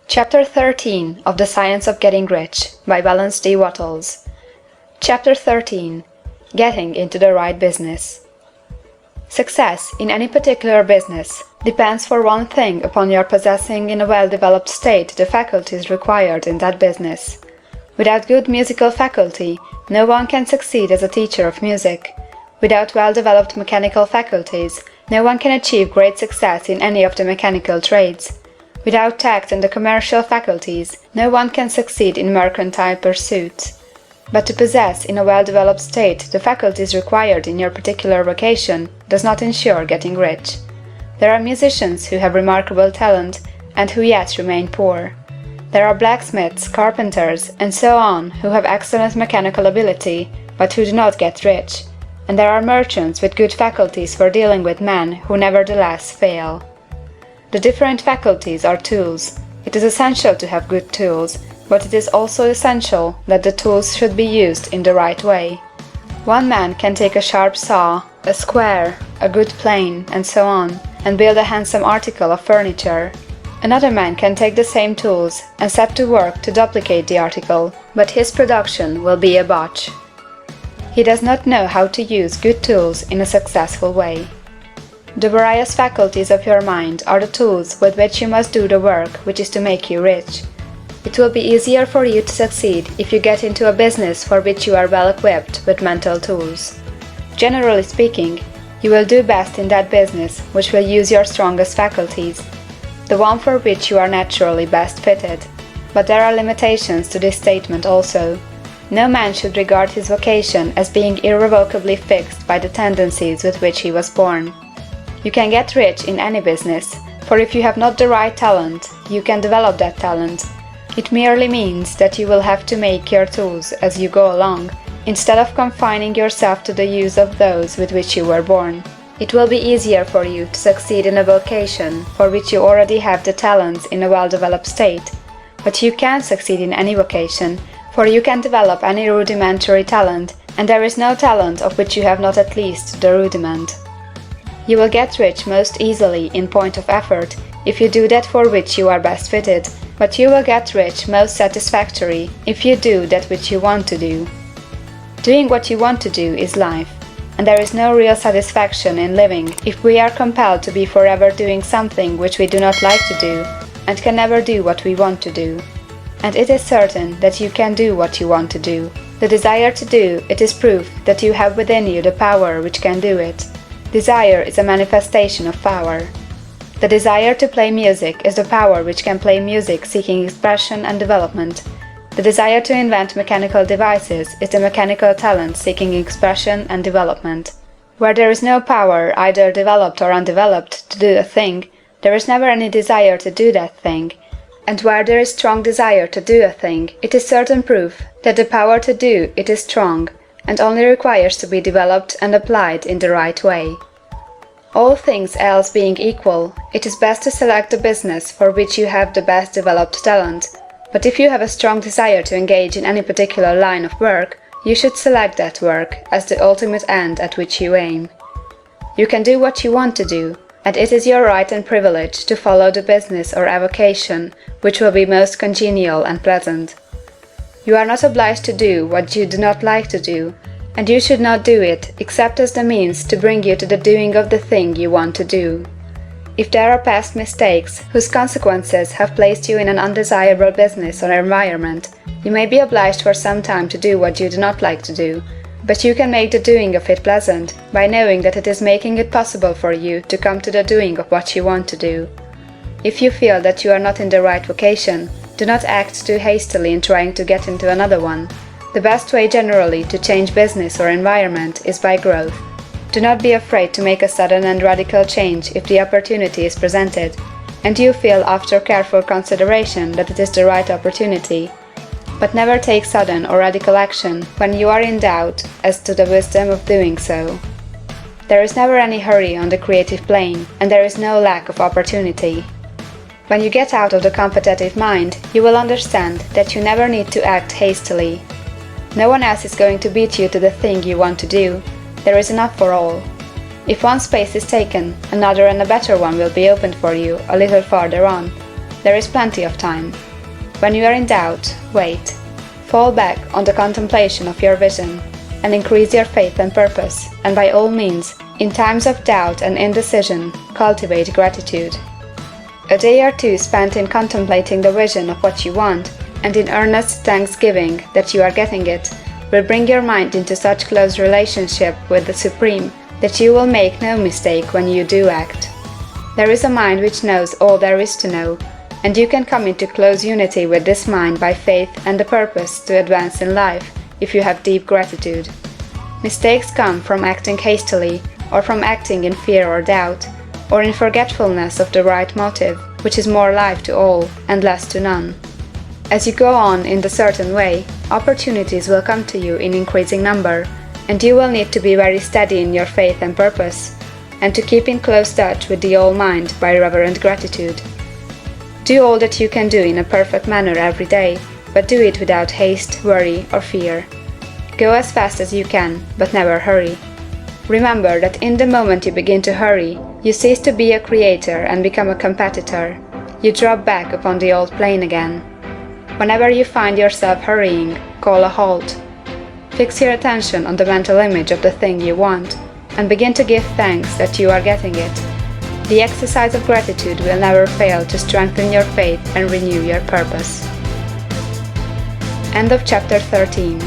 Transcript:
Chapter 13 of The Science of Getting Rich by Valence D. Wattles. Chapter 13 Getting into the Right Business. Success in any particular business depends for one thing upon your possessing in a well-developed state the faculties required in that business. Without good musical faculty, no one can succeed as a teacher of music. Without well-developed mechanical faculties, no one can achieve great success in any of the mechanical trades. Without tact and the commercial faculties, no one can succeed in mercantile pursuits. But to possess in a well-developed state the faculties required in your particular vocation does not ensure getting rich. There are musicians who have remarkable talent and who yet remain poor. There are blacksmiths, carpenters, and so on who have excellent mechanical ability, but who do not get rich. And there are merchants with good faculties for dealing with men who nevertheless fail. The different faculties are tools. It is essential to have good tools, but it is also essential that the tools should be used in the right way. One man can take a sharp saw, a square, a good plane, and so on, and build a handsome article of furniture. Another man can take the same tools and set to work to duplicate the article, but his production will be a botch. He does not know how to use good tools in a successful way. The various faculties of your mind are the tools with which you must do the work which is to make you rich. It will be easier for you to succeed if you get into a business for which you are well equipped with mental tools. Generally speaking, you will do best in that business which will use your strongest faculties, the one for which you are naturally best fitted. But there are limitations to this statement also. No man should regard his vocation as being irrevocably fixed by the tendencies with which he was born. You can get rich in any business, for if you have not the right talent, you can develop that talent. It merely means that you will have to make your tools as you go along, instead of confining yourself to the use of those with which you were born. It will be easier for you to succeed in a vocation for which you already have the talents in a well-developed state, but you can succeed in any vocation, for you can develop any rudimentary talent, and there is no talent of which you have not at least the rudiment. You will get rich most easily in point of effort if you do that for which you are best fitted, but you will get rich most satisfactory if you do that which you want to do. Doing what you want to do is life, and there is no real satisfaction in living if we are compelled to be forever doing something which we do not like to do, and can never do what we want to do. And it is certain that you can do what you want to do. The desire to do it is proof that you have within you the power which can do it. Desire is a manifestation of power. The desire to play music is the power which can play music seeking expression and development. The desire to invent mechanical devices is the mechanical talent seeking expression and development. Where there is no power, either developed or undeveloped, to do a thing, there is never any desire to do that thing. And where there is strong desire to do a thing, it is certain proof that the power to do it is strong, and only requires to be developed and applied in the right way. All things else being equal, it is best to select the business for which you have the best developed talent, but if you have a strong desire to engage in any particular line of work, you should select that work as the ultimate end at which you aim. You can do what you want to do, and it is your right and privilege to follow the business or avocation which will be most congenial and pleasant. You are not obliged to do what you do not like to do, and you should not do it except as the means to bring you to the doing of the thing you want to do. If there are past mistakes whose consequences have placed you in an undesirable business or environment, you may be obliged for some time to do what you do not like to do, but you can make the doing of it pleasant by knowing that it is making it possible for you to come to the doing of what you want to do. If you feel that you are not in the right vocation, do not act too hastily in trying to get into another one. The best way generally to change business or environment is by growth. Do not be afraid to make a sudden and radical change if the opportunity is presented, and you feel after careful consideration that it is the right opportunity. But never take sudden or radical action when you are in doubt as to the wisdom of doing so. There is never any hurry on the creative plane, and there is no lack of opportunity. When you get out of the competitive mind, you will understand that you never need to act hastily. No one else is going to beat you to the thing you want to do. There is enough for all. If one space is taken, another and a better one will be opened for you a little farther on. There is plenty of time. When you are in doubt, wait. Fall back on the contemplation of your vision, and increase your faith and purpose, and by all means, in times of doubt and indecision, cultivate gratitude. A day or two spent in contemplating the vision of what you want, and in earnest thanksgiving that you are getting it, will bring your mind into such close relationship with the Supreme that you will make no mistake when you do act. There is a mind which knows all there is to know, and you can come into close unity with this mind by faith and the purpose to advance in life if you have deep gratitude. Mistakes come from acting hastily, or from acting in fear or doubt, or in forgetfulness of the right motive, which is more life to all and less to none. As you go on in the certain way, opportunities will come to you in increasing number, and you will need to be very steady in your faith and purpose, and to keep in close touch with the All Mind by reverent gratitude. Do all that you can do in a perfect manner every day, but do it without haste, worry, or fear. Go as fast as you can, but never hurry. Remember that in the moment you begin to hurry, you cease to be a creator and become a competitor. You drop back upon the old plane again. Whenever you find yourself hurrying, call a halt. Fix your attention on the mental image of the thing you want, and begin to give thanks that you are getting it. The exercise of gratitude will never fail to strengthen your faith and renew your purpose. End of chapter 13.